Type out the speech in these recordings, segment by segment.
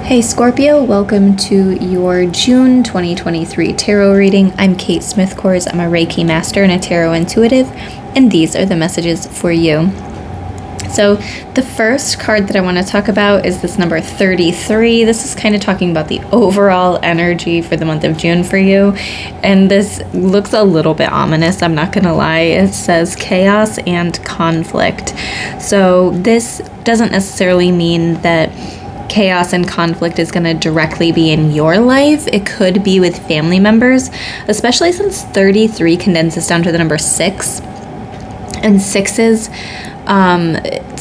Hey Scorpio, welcome to your June 2023 tarot reading. I'm Kate Smith-Kors. I'm a Reiki master and a tarot intuitive, and these are the messages for you. So the first card that I want to talk about is this number 33. This is kind of talking about the overall energy for the month of June for you. And this looks a little bit ominous, I'm not going to lie. It says chaos and conflict. So this doesn't necessarily mean that chaos and conflict is going to directly be in your life. It could be with family members, especially since 33 condenses down to the number 6. And 6s,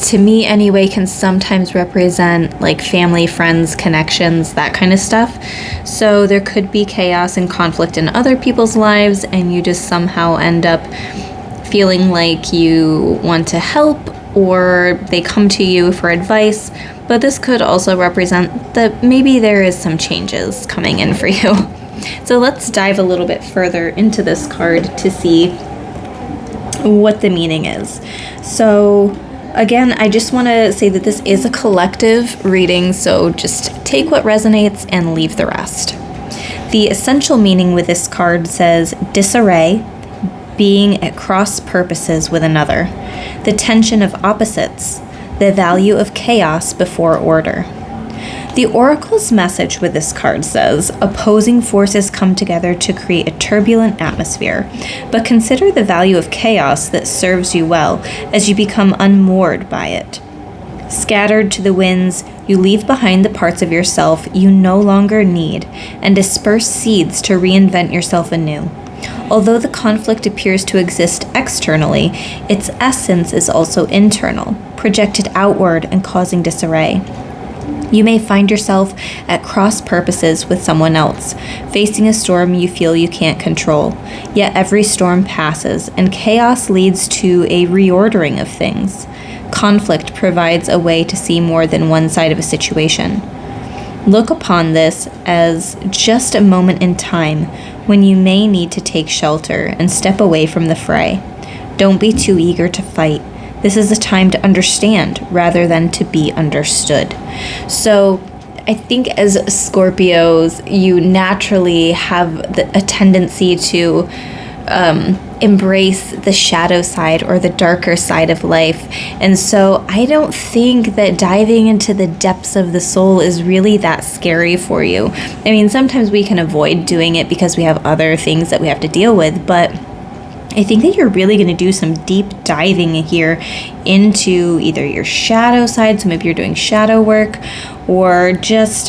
to me anyway, can sometimes represent like family, friends, connections, that kind of stuff. So there could be chaos and conflict in other people's lives, and you just somehow end up feeling like you want to help, or they come to you for advice. But this could also represent that maybe there is some changes coming in for you. So let's dive a little bit further into this card to see what the meaning is. So again, I just want to say that this is a collective reading, so just take what resonates and leave the rest. The essential meaning with this card says disarray, being at cross purposes with another, the tension of opposites, the value of chaos before order. The oracle's message with this card says, opposing forces come together to create a turbulent atmosphere, but consider the value of chaos that serves you well as you become unmoored by it. Scattered to the winds, you leave behind the parts of yourself you no longer need and disperse seeds to reinvent yourself anew. Although the conflict appears to exist externally, its essence is also internal, projected outward and causing disarray. You may find yourself at cross purposes with someone else, facing a storm you feel you can't control. Yet every storm passes, and chaos leads to a reordering of things. Conflict provides a way to see more than one side of a situation. Look upon this as just a moment in time when you may need to take shelter and step away from the fray. Don't be too eager to fight. This is a time to understand rather than to be understood. So I think as Scorpios, you naturally have a tendency to embrace the shadow side or the darker side of life. And so I don't think that diving into the depths of the soul is really that scary for you. I mean, sometimes we can avoid doing it because we have other things that we have to deal with, but I think that you're really going to do some deep diving here into either your shadow side, so maybe you're doing shadow work, or just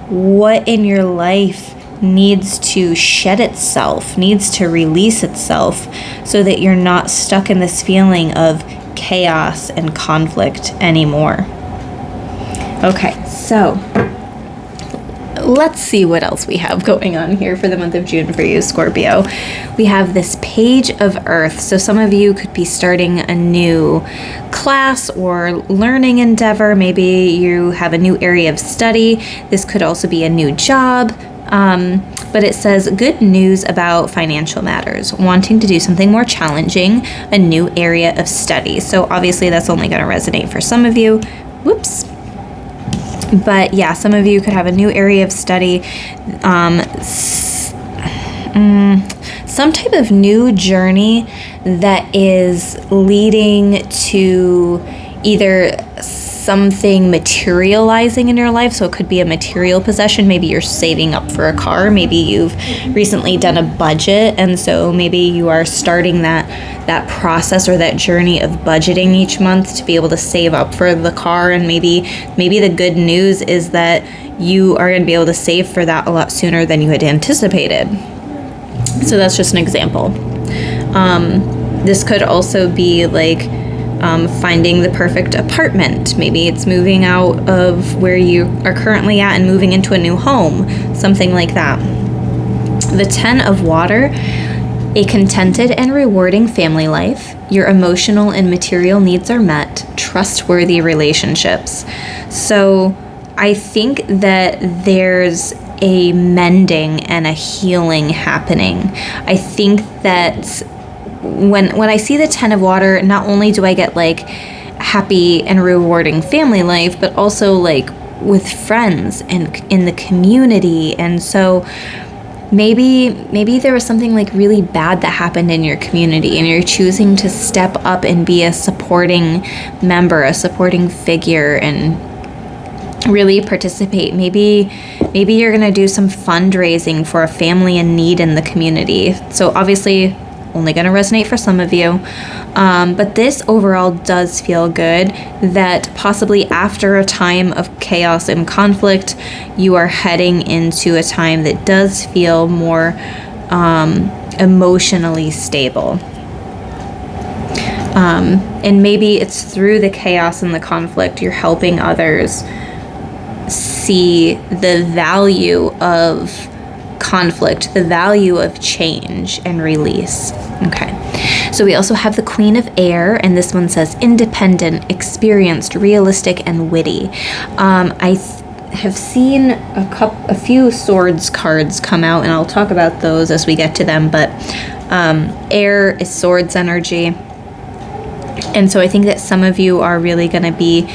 what in your life needs to shed itself, needs to release itself, so that you're not stuck in this feeling of chaos and conflict anymore. Okay, so let's see what else we have going on here for the month of June for you, Scorpio. We have this Page of Earth. So some of you could be starting a new class or learning endeavor. Maybe you have a new area of study. This could also be a new job. But it says good news about financial matters, wanting to do something more challenging, a new area of study. So obviously that's only going to resonate for some of you. Whoops. But yeah, some of you could have a new area of study, some type of new journey that is leading to either something materializing in your life. So it could be a material possession. Maybe you're saving up for a car. Maybe you've recently done a budget, and so maybe you are starting that process or that journey of budgeting each month to be able to save up for the car. And maybe the good news is that you are going to be able to save for that a lot sooner than you had anticipated. So that's just an example. This could also be like finding the perfect apartment. Maybe it's moving out of where you are currently at and moving into a new home, something like that. The 10 of Water, a contented and rewarding family life. Your emotional and material needs are met. Trustworthy relationships. So I think that there's a mending and a healing happening. I think that when I see the 10 of Water, not only do I get like happy and rewarding family life, but also like with friends and in the community. And so maybe there was something like really bad that happened in your community, and you're choosing to step up and be a supporting member, a supporting figure, and really participate. Maybe you're going to do some fundraising for a family in need in the community. So obviously only going to resonate for some of you. But this overall does feel good, that possibly after a time of chaos and conflict, you are heading into a time that does feel more emotionally stable. And maybe it's through the chaos and the conflict, you're helping others see the value of conflict, the value of change and release. Okay. So we also have the Queen of Air, and this one says independent, experienced, realistic, and witty. I have seen a few swords cards come out, and I'll talk about those as we get to them, but air is swords energy. And so I think that some of you are really going to be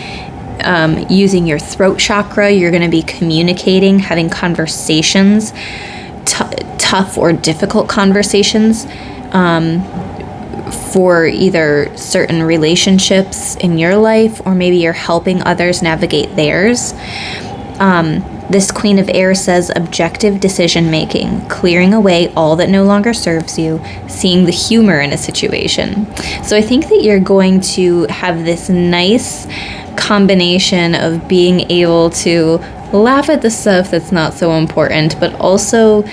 using your throat chakra. You're going to be communicating, having conversations, tough or difficult conversations for either certain relationships in your life, or maybe you're helping others navigate theirs. This Queen of Air says objective decision making, clearing away all that no longer serves you, seeing the humor in a situation. So I think that you're going to have this nice combination of being able to laugh at the stuff that's not so important, but also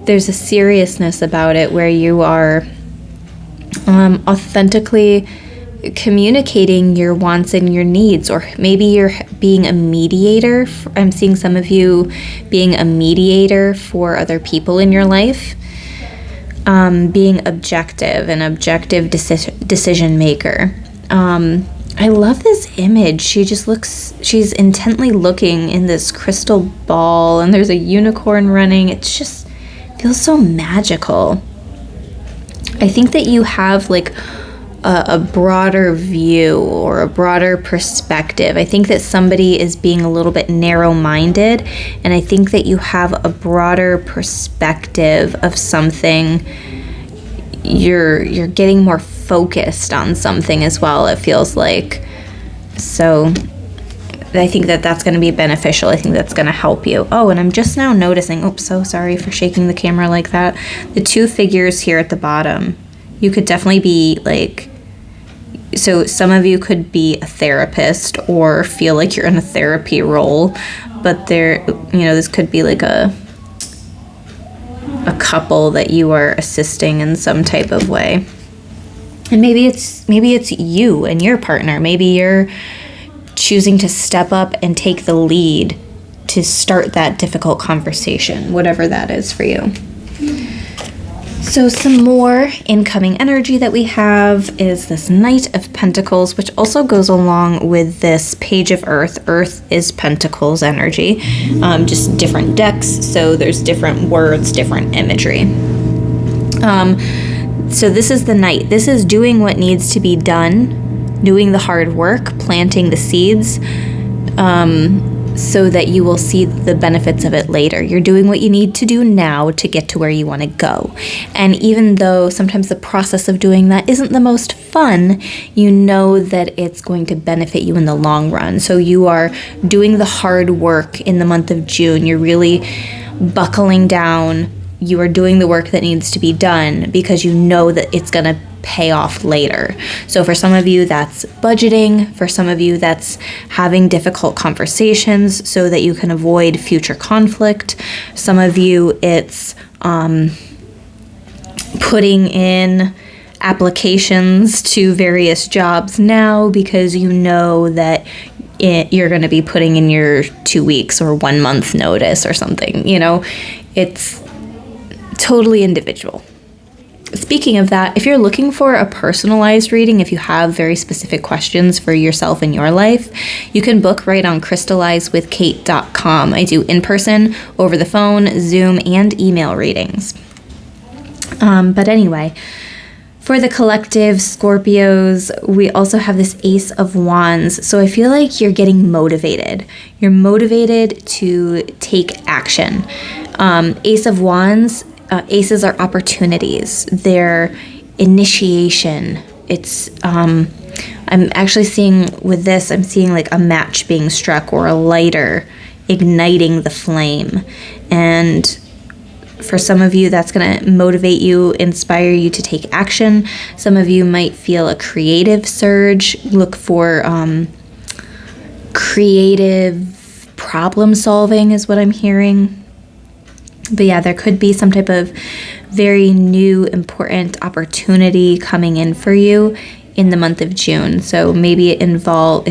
there's a seriousness about it where you are authentically communicating your wants and your needs. Or maybe you're being a mediator. I'm seeing some of you being a mediator for other people in your life, being objective, an objective decision maker. I love this image. She's intently looking in this crystal ball, and there's a unicorn running. It just feels so magical. I think that you have like a broader view or a broader perspective. I think that somebody is being a little bit narrow-minded, and I think that you have a broader perspective of something. You're getting more focused on something as well, it feels like. So I think that that's going to be beneficial. I think that's going to help you. Oh, and I'm just now noticing, oops, so sorry for shaking the camera like that. The two figures here at the bottom, you could definitely be like, so some of you could be a therapist or feel like you're in a therapy role, but there, this could be like a couple that you are assisting in some type of way. And maybe it's you and your partner. Maybe you're choosing to step up and take the lead to start that difficult conversation, whatever that is for you. So some more incoming energy that we have is this Knight of Pentacles, which also goes along with this Page of Earth. Earth is Pentacles energy, just different decks. So there's different words, different imagery. So this is the Knight. This is doing what needs to be done, doing the hard work, planting the seeds, so that you will see the benefits of it later. You're doing what you need to do now to get to where you want to go. And even though sometimes the process of doing that isn't the most fun, you know that it's going to benefit you in the long run. So you are doing the hard work in the month of June. You're really buckling down. You are doing the work that needs to be done because you know that it's going to pay off later. So for some of you, that's budgeting. For some of you, that's having difficult conversations so that you can avoid future conflict. Some of you, it's putting in applications to various jobs now because you know that you're going to be putting in your 2 weeks or 1 month notice or something. It's totally individual. Speaking of that, if you're looking for a personalized reading, if you have very specific questions for yourself in your life, you can book right on crystallizewithkate.com. I do in-person, over the phone, Zoom, and email readings. But anyway, For the collective Scorpios, we also have this Ace of Wands. So I feel like you're getting motivated. You're motivated to take action. Ace of Wands, aces are opportunities. They're initiation. It's, I'm actually seeing with this, I'm seeing like a match being struck or a lighter igniting the flame. And for some of you, that's going to motivate you, inspire you to take action. Some of you might feel a creative surge, look for creative problem solving is what I'm hearing. But yeah, there could be some type of very new, important opportunity coming in for you in the month of June. So maybe it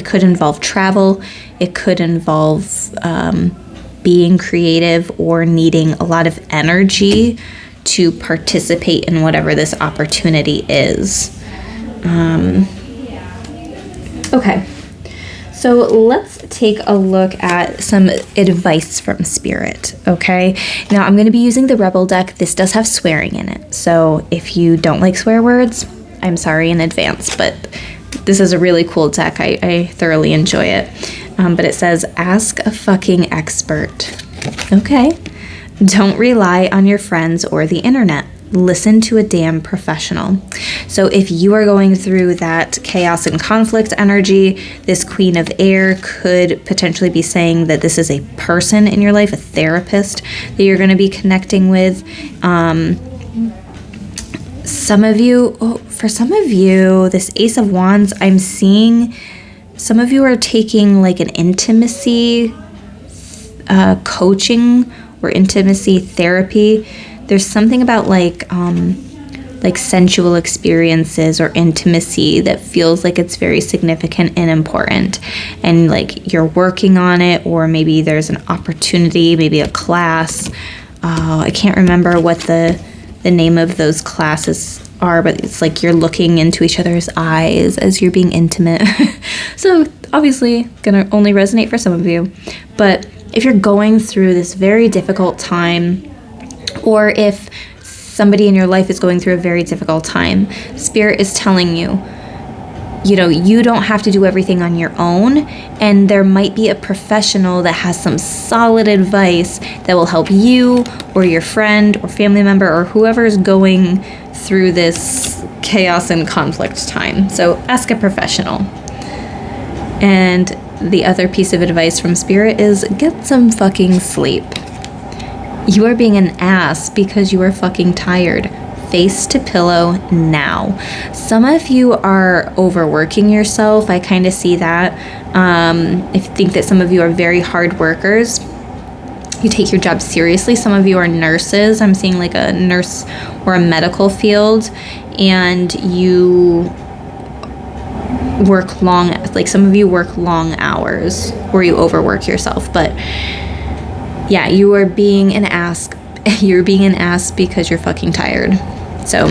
could involve travel. It could involve being creative or needing a lot of energy to participate in whatever this opportunity is. Okay, so let's take a look at some advice from Spirit, okay? Now, I'm going to be using the Rebel deck. This does have swearing in it, so if you don't like swear words, I'm sorry in advance, but this is a really cool deck. I thoroughly enjoy it. But it says, ask a fucking expert. Okay. Don't rely on your friends or the internet. Listen to a damn professional. So if you are going through that chaos and conflict energy, this Queen of Air could potentially be saying that this is a person in your life, a therapist that you're going to be connecting with. For some of you, this Ace of Wands, I'm seeing some of you are taking like an intimacy coaching or intimacy therapy. There's something about like sensual experiences or intimacy that feels like it's very significant and important, and like you're working on it, or maybe there's an opportunity, maybe a class. I can't remember what the name of those classes are, but it's like you're looking into each other's eyes as you're being intimate. So obviously gonna only resonate for some of you, but if you're going through this very difficult time, or if somebody in your life is going through a very difficult time, Spirit is telling you, you don't have to do everything on your own, and there might be a professional that has some solid advice that will help you or your friend or family member or whoever is going through this chaos and conflict time. So ask a professional. And the other piece of advice from Spirit is get some fucking sleep. You are being an ass because you are fucking tired. Face to pillow now. Some of you are overworking yourself. I kind of see that. I think that some of you are very hard workers. You take your job seriously. Some of you are nurses. I'm seeing like a nurse or a medical field, and you work long, like some of you work long hours or you overwork yourself. But yeah, you are being an ass. You're being an ass because you're fucking tired. So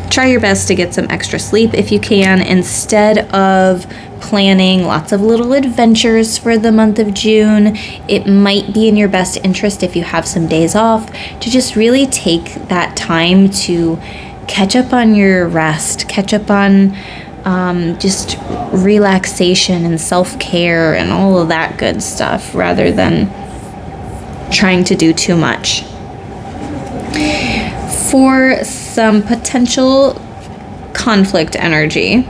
try your best to get some extra sleep if you can, instead of planning lots of little adventures for the month of June. It might be in your best interest, if you have some days off, to just really take that time to catch up on your rest, catch up on just relaxation and self-care and all of that good stuff, rather than trying to do too much. For some potential conflict energy,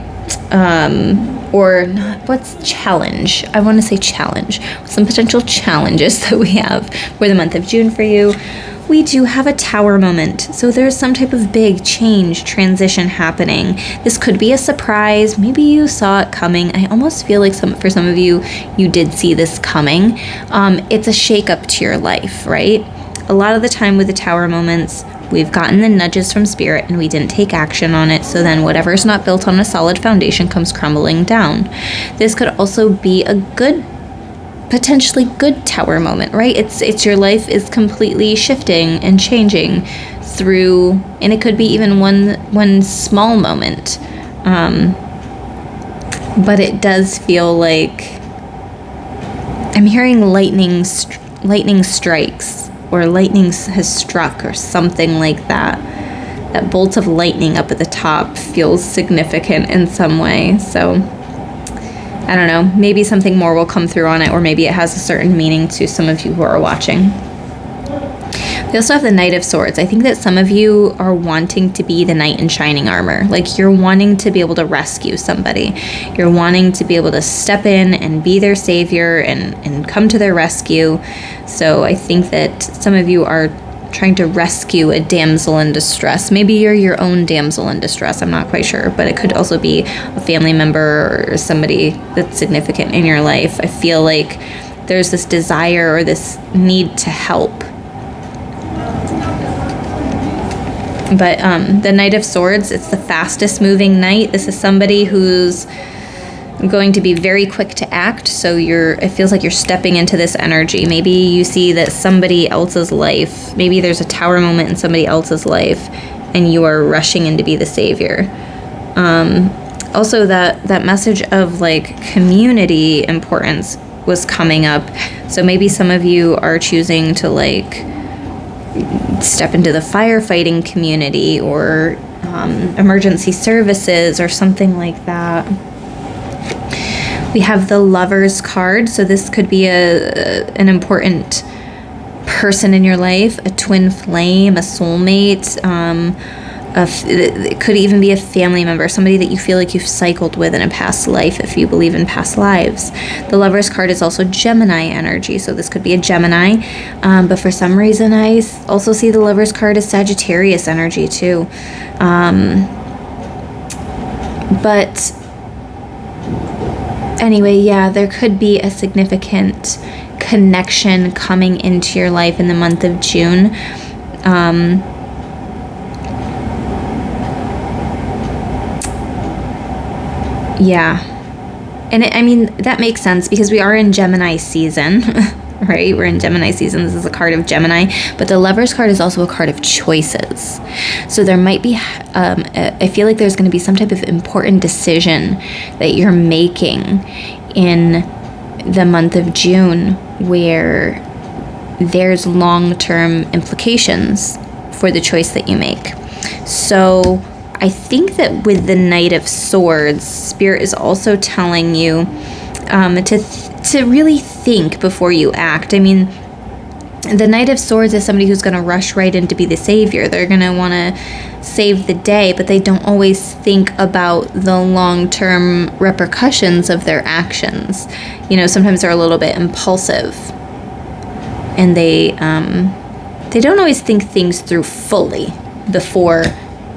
or not, what's challenge? I want to say challenge. Some potential challenges that we have for the month of June for you. We do have a Tower moment. So there's some type of big change, transition happening. This could be a surprise. Maybe you saw it coming. I almost feel like for some of you, you did see this coming. It's a shakeup to your life, right? A lot of the time with the Tower moments, we've gotten the nudges from Spirit and we didn't take action on it. So then whatever's not built on a solid foundation comes crumbling down. This could also be a potentially good Tower moment, right? It's your life is completely shifting and changing through, and it could be even one small moment. But it does feel like I'm hearing lightning strikes, or lightning has struck, or something like that. that bolt of lightning up at the top feels significant in some way. So I don't know, maybe something more will come through on it, or maybe it has a certain meaning to some of you who are watching. We also have the Knight of Swords. I think that some of you are wanting to be the knight in shining armor. Like, you're wanting to be able to rescue somebody. You're wanting to be able to step in and be their savior and come to their rescue. So I think that some of you are trying to rescue a damsel in distress. Maybe you're your own damsel in distress. I'm not quite sure, but it could also be a family member or somebody that's significant in your life. I feel like there's this desire or this need to help. But the Knight of Swords, it's the fastest moving knight. This is somebody who's going to be very quick to act. So it feels like you're stepping into this energy. Maybe you see that somebody else's life, maybe there's a tower moment in somebody else's life and you are rushing in to be the savior. Also that message of like community importance was coming up. So maybe some of you are choosing to like step into the firefighting community or emergency services or something like that. We have the Lovers card, so this could be an important person in your life, a twin flame, a soulmate. It could even be a family member, somebody that you feel like you've cycled with in a past life if you believe in past lives. The Lovers card is also Gemini energy, so this could be a Gemini. But for some reason, I also see the Lovers card as Sagittarius energy too. But anyway, yeah, there could be a significant connection coming into your life in the month of June. Yeah. And I mean, that makes sense because we are in Gemini season, right? We're in Gemini season. This is a card of Gemini, but the Lovers card is also a card of choices. So there might be, I feel like there's going to be some type of important decision that you're making in the month of June where there's long-term implications for the choice that you make. So I think that with the Knight of Swords, Spirit is also telling you to really think before you act. I mean, the Knight of Swords is somebody who's going to rush right in to be the savior. They're going to want to save the day, but they don't always think about the long-term repercussions of their actions. You know, sometimes they're a little bit impulsive, and they don't always think things through fully before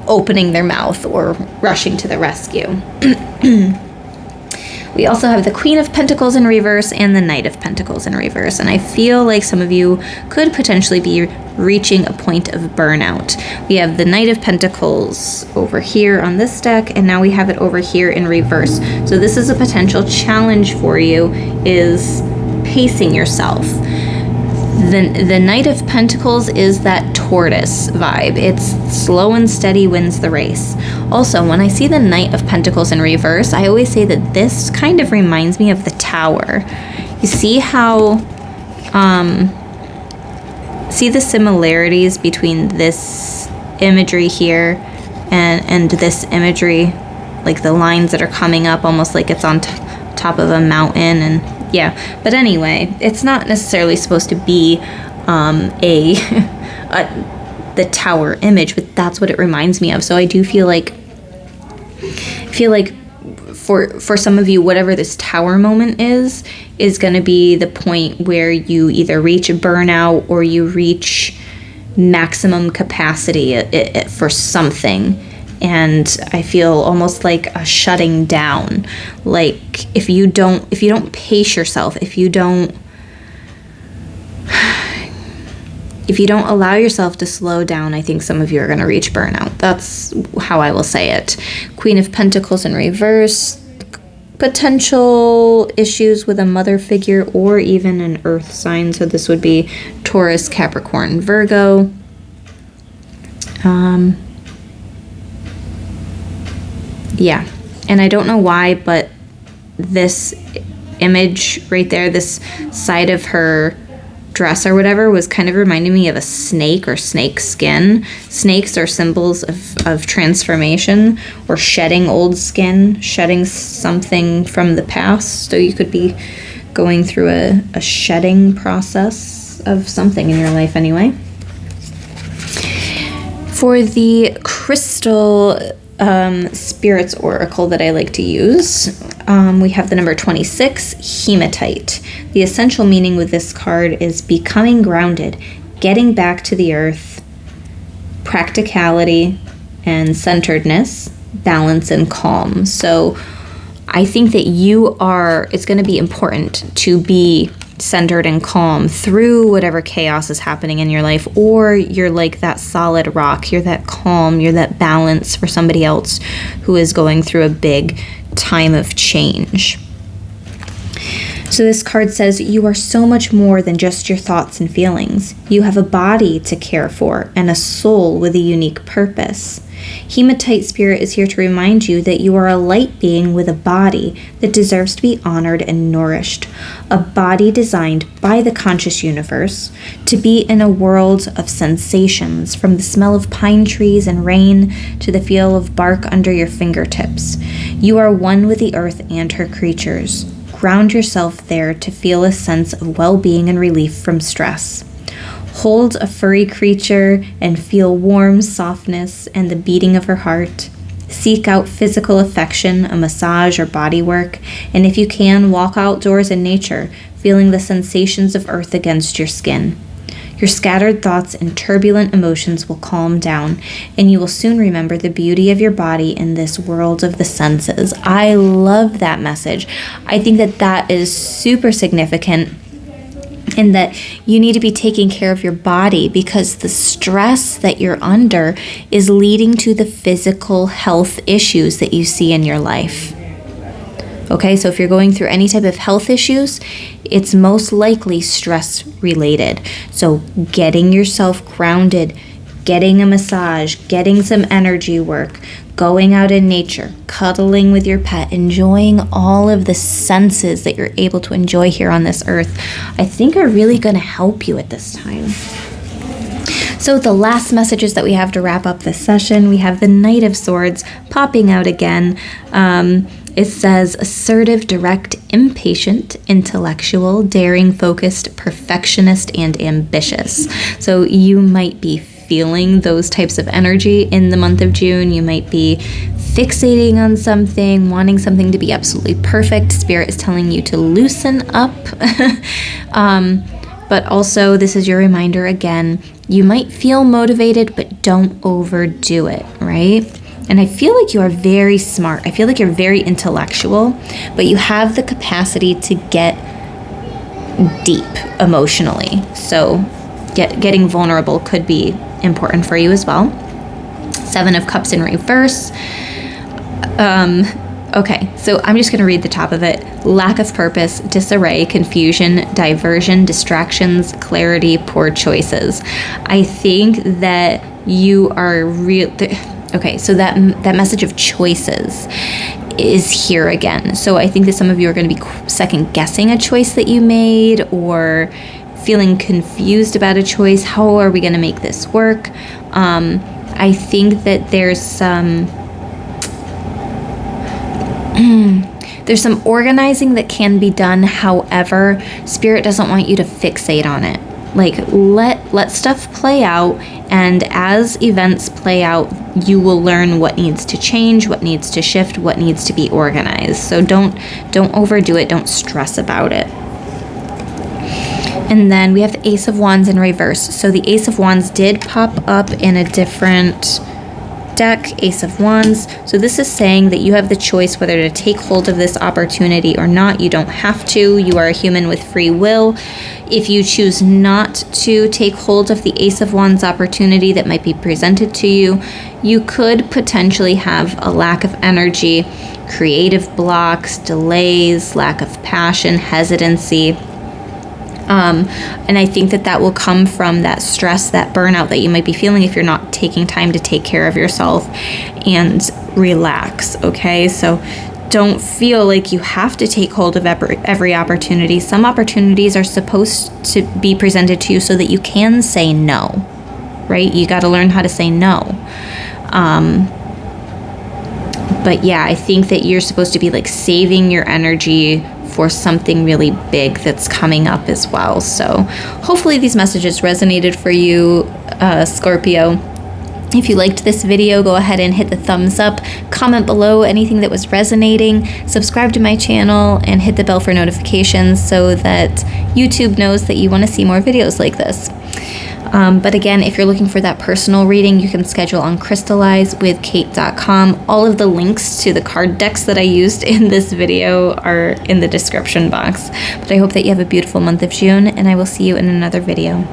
opening their mouth or rushing to the rescue. We also have the Queen of Pentacles in reverse and the Knight of Pentacles in reverse. And I feel like some of you could potentially be reaching a point of burnout. We have the Knight of Pentacles over here on this deck, and now we have it over here in reverse. So this is a potential challenge for you, is pacing yourself. The Knight of Pentacles is that tortoise vibe. It's slow and steady wins the race. Also, when I see the Knight of Pentacles in reverse, I always say that this kind of reminds me of the Tower. You see how, see the similarities between this imagery here and this imagery, like the lines that are coming up almost like it's on top of a mountain. And yeah, but anyway, it's not necessarily supposed to be the tower image, but that's what it reminds me of. So I do feel like for some of you, whatever this tower moment is going to be the point where you either reach burnout or you reach maximum capacity for something. And I feel almost like a shutting down. Like if you don't pace yourself, if you don't allow yourself to slow down, I think some of you are going to reach burnout. That's how I will say it. Queen of Pentacles in reverse, potential issues with a mother figure or even an earth sign. So this would be Taurus, Capricorn, Virgo. Yeah, and I don't know why, but this image right there, this side of her dress or whatever was kind of reminding me of a snake or snake skin. Snakes are symbols of transformation or shedding old skin, shedding something from the past. So you could be going through a shedding process of something in your life anyway. For the crystal spirits oracle that I like to use, we have the number 26, hematite. The essential meaning with this card is becoming grounded, getting back to the earth, practicality and centeredness, balance and calm. So I think that it's going to be important to be centered and calm through whatever chaos is happening in your life, or you're like that solid rock, you're that calm, you're that balance for somebody else who is going through a big time of change. So this card says you are so much more than just your thoughts and feelings. You have a body to care for and a soul with a unique purpose. Hematite spirit is here to remind you that you are a light being with a body that deserves to be honored and nourished. A body designed by the conscious universe to be in a world of sensations, from the smell of pine trees and rain to the feel of bark under your fingertips. You are one with the earth and her creatures. Ground yourself there to feel a sense of well-being and relief from stress. Hold a furry creature and feel warm softness and the beating of her heart. Seek out physical affection, a massage or body work, and if you can, walk outdoors in nature, feeling the sensations of earth against your skin. Your scattered thoughts and turbulent emotions will calm down, and you will soon remember the beauty of your body in this world of the senses. I love that message. I think that is super significant, and that you need to be taking care of your body, because the stress that you're under is leading to the physical health issues that you see in your life. Okay, so if you're going through any type of health issues, it's most likely stress related. So getting yourself grounded, getting a massage, getting some energy work, going out in nature, cuddling with your pet, enjoying all of the senses that you're able to enjoy here on this earth, I think are really going to help you at this time. So the last messages that we have to wrap up this session, we have the Knight of Swords popping out again. It says assertive, direct, impatient, intellectual, daring, focused, perfectionist, and ambitious. So you might be feeling those types of energy in the month of June. You might be fixating on something, wanting something to be absolutely perfect. Spirit is telling you to loosen up. But also, this is your reminder again, you might feel motivated, but don't overdo it, right? And I feel like you are very smart. I feel like you're very intellectual, but you have the capacity to get deep emotionally. So getting vulnerable could be important for you as well. 7 of Cups in reverse. Okay, so I'm just going to read the top of it. Lack of purpose, disarray, confusion, diversion, distractions, clarity, poor choices. I think that you are okay, so that message of choices is here again. So I think that some of you are going to be second guessing a choice that you made, or feeling confused about a choice. How are we going to make this work? I think that there's some organizing that can be done. However, Spirit doesn't want you to fixate on it. Like, let stuff play out, and as events play out, you will learn what needs to change, what needs to shift, what needs to be organized. So don't overdo it, don't stress about it. And then we have the Ace of Wands in reverse. So the Ace of Wands did pop up in a different deck, Ace of Wands. So this is saying that you have the choice whether to take hold of this opportunity or not. You don't have to. You are a human with free will. If you choose not to take hold of the Ace of Wands opportunity that might be presented to you, you could potentially have a lack of energy, creative blocks, delays, lack of passion, hesitancy. And I think that will come from that stress, that burnout that you might be feeling if you're not taking time to take care of yourself and relax, okay? So don't feel like you have to take hold of every opportunity. Some opportunities are supposed to be presented to you so that you can say no, right? You got to learn how to say no. But yeah, I think that you're supposed to be like saving your energy for something really big that's coming up as well. So hopefully these messages resonated for you, Scorpio. If you liked this video, go ahead and hit the thumbs up, comment below anything that was resonating, subscribe to my channel, and hit the bell for notifications so that YouTube knows that you want to see more videos like this. But again, if you're looking for that personal reading, you can schedule on crystallizewithkate.com. All of the links to the card decks that I used in this video are in the description box. But I hope that you have a beautiful month of June, and I will see you in another video.